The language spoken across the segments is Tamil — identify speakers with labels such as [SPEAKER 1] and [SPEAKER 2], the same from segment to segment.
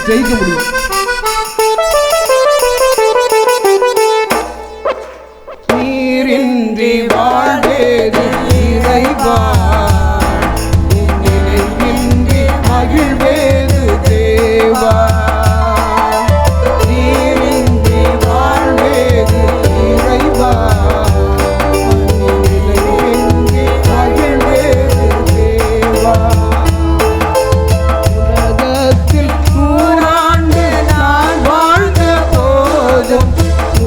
[SPEAKER 1] ஜெயிக்க முடியும். நீரின்றி வாழ்வேது இறைவா, நினைவின்றி மகிழ்வேது தேவா. நீரின்றி வாழ்வேது இறைவா, நினைவின்றி மகிழ்வேது தேவா. உலகத்தில் 100 ஆண்டு நான் வாழ்ந்த போதும்,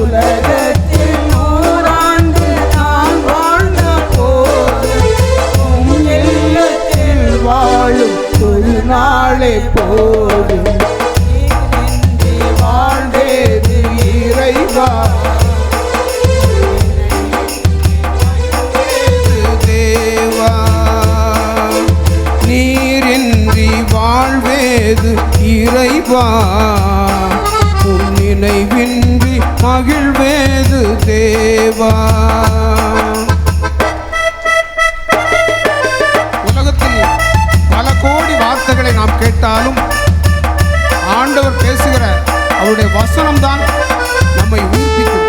[SPEAKER 1] உலகத்தில் 100 ஆண்டு நான் வாழ்ந்த போதும், இல்லத்தில் வாழும் ஒரு நாளே போதும். நீரின்றி வாழ்வேது இறைவா, தேவா. நீரின்றி வாழ்வேது இறைவா, உன் நினைவின்றி மகிழ்வேது தேவா. உலகத்தில் பல கோடி வார்த்தைகளை நாம் கேட்டாலும் ஆண்டவர் பேசுகிற அவருடைய வசனம்தான் நம்மை உயிர்ப்பிக்கும்.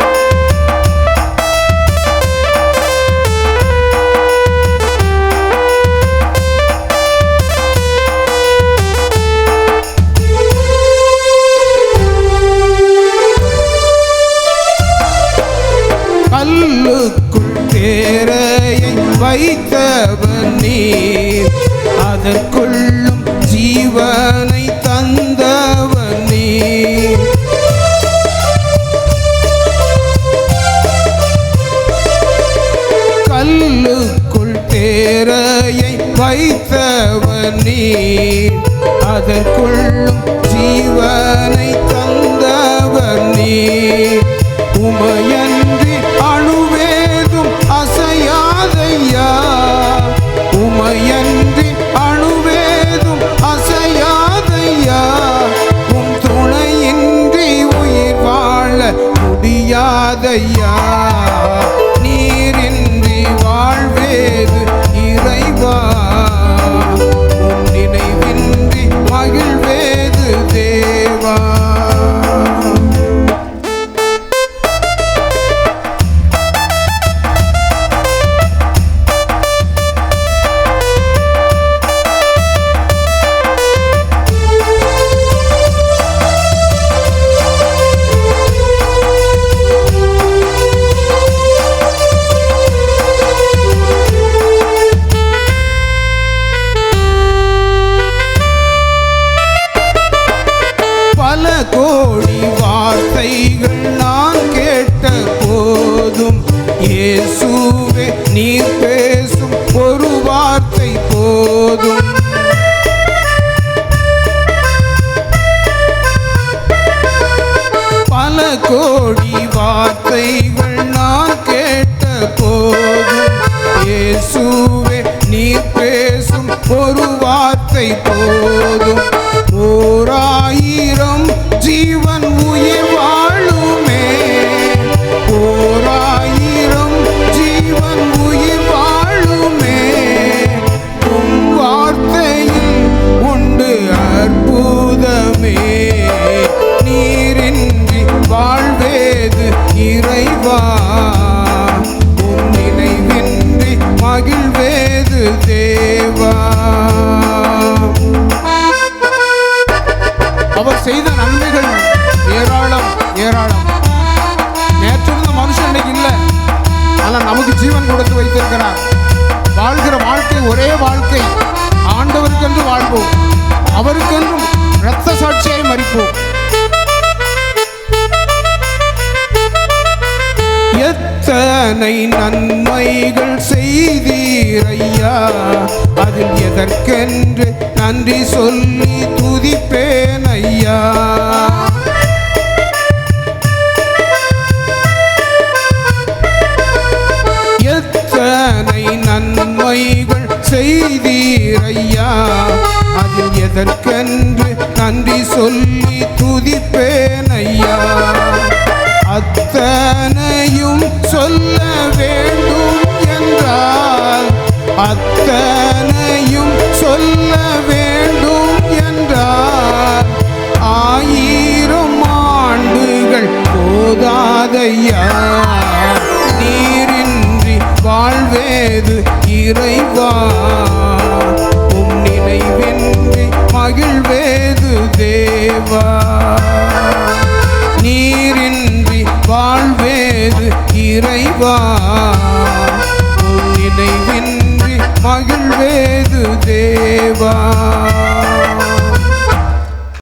[SPEAKER 1] கல்லுக்குள் தேரையை வைத்தவன் நீர், அதற்குள்ளும் ஜீவனை தந்தவன் நீர். கல்லுக்குள் தேரையை வைத்தவன் நீர், அதற்குள்ளும் ஜீவனை தந்தவன் நீர். உமையன்றி அணுவேதும் அசையாதையா, உமையன்றி அணுவேதும் அசையாதையா. உம் துணையின்றி உயிர் வாழ முடியாதையா. நீரின்றி வாழ்வேது இறைவா, உம் நினைவின்றி மகிழ்வேது தேவா. பல கோடி வார்த்தைகள் நான் கேட்ட போதும், இயேசுவே நீர் பேசும் ஒரு வார்த்தை போதும். பல கோடி வார்த்தைகள் நான் கேட்ட போதும், இயேசுவே நீர் பேசும் ஒரு வார்த்தை போதும். 1000 ஜீவன் உயிர் வாழுமே, 1000 ஜீவன் உயிர் வாழுமே. உம் வார்த்தையில் உண்டு அற்புதமே. நீரின்றி வாழ்வேது இறைவா, உன் நினைவின்றி மகிழ்வேது தேவா. அவர் செய்த நன்மைகள் ஏராளம் ஏராளம். நேற்று இருந்த மனுஷன் இன்னைக்கு இல்லை, ஆனால் நமக்கு ஜீவன் கொடுத்து வைத்திருக்கிறார். வாழ்கிற வாழ்க்கை ஒரே வாழ்க்கை. ஆண்டவருக்கென்று வாழ்வோம், அவருக்கென்றும் இரத்த சாட்சியை மரிப்போம். எத்தனை நன்மைகள் செய்தீரையா, அதில் எதற்கென்று நன்றி சொல்லி துதிப்பேன் ஐயா. எத்தனை நன்மைகள் செய்தீரையா, அதில் எதற்கென்று நன்றி சொல்லி துதிப்பேன் ஐயா. அத்தனையும் சொல்ல வேண்டும் என்றால், அத்தனையும் சொல்ல வேண்டும் என்றால், முடியாதையா, நீரின்றி வாழ்வேது இறைவா, உம் நினைவின்றி மகிழ்வேது தேவா. நீரின்றி வாழ்வேது இறைவா, உம் நினைவின்றி மகிழ்வேது தேவா.